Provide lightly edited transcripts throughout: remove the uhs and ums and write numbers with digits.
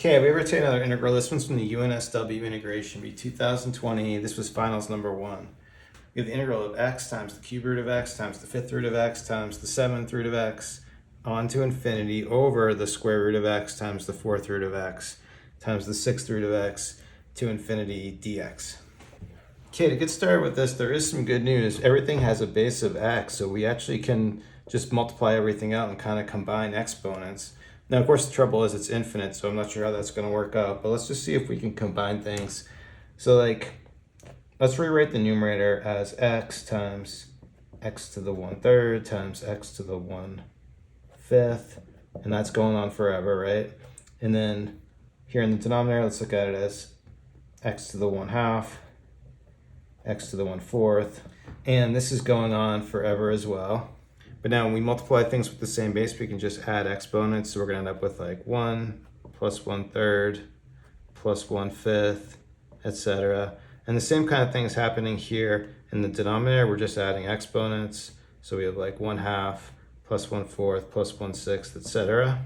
Okay, we ever take another integral. This one's from the UNSW integration, be 2020. This was finals number 1. We have the integral of x times the cube root of x times the fifth root of x times the seventh root of x on to infinity over the square root of x times the fourth root of x times the sixth root of x to infinity dx. Okay, to get started with this, there is some good news. Everything has a base of x, so we actually can just multiply everything out and kind of combine exponents. Now, of course, the trouble is it's infinite, so I'm not sure how that's going to work out, but let's just see if we can combine things. So, let's rewrite the numerator as x times x to the 1/3 times x to the 1/5, and that's going on forever, right? And then here in the denominator, let's look at it as x to the 1/2, x to the 1/4, and this is going on forever as well. But now when we multiply things with the same base, we can just add exponents. So we're going to end up with like 1 plus 1/3 plus 1/5, etc. And the same kind of thing is happening here in the denominator. We're just adding exponents. So we have like 1/2 plus 1/4 plus 1/6, etc.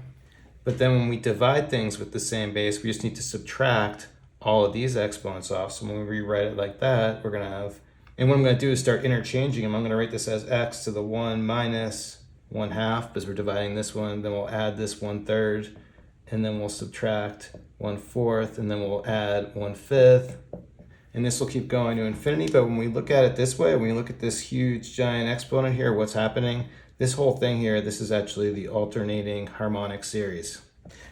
But then when we divide things with the same base, we just need to subtract all of these exponents off. So when we rewrite it like that, we're going to have, and what I'm going to do is start interchanging them. I'm going to write this as x to the 1 minus 1/2 because we're dividing this one. Then we'll add this 1/3, and then we'll subtract 1/4, and then we'll add 1/5. And this will keep going to infinity. But when we look at it this way, when we look at this huge giant exponent here, what's happening? This whole thing here, this is actually the alternating harmonic series.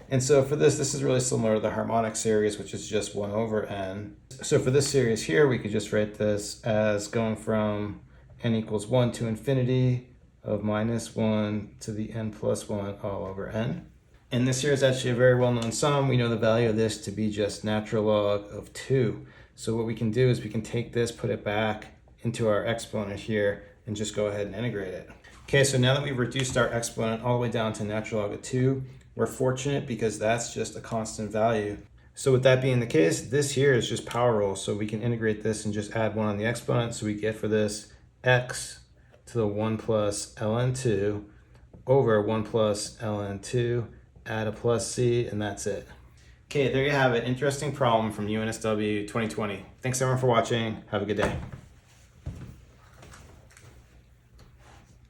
And so for this is really similar to the harmonic series, which is just 1 over n. So for this series here, we could just write this as going from n equals 1 to infinity of minus 1 to the n plus 1 all over n. And this here is actually a very well-known sum. We know the value of this to be just natural log of 2. So what we can do is we can take this, put it back into our exponent here, and just go ahead and integrate it. Okay, so now that we've reduced our exponent all the way down to natural log of 2, we're fortunate because that's just a constant value. So with that being the case, this here is just power rule. So we can integrate this and just add 1 on the exponent. So we get for this x to the 1 plus ln2 over 1 plus ln2, add a plus c, and that's it. Okay, there you have it. Interesting problem from UNSW 2020. Thanks everyone for watching. Have a good day.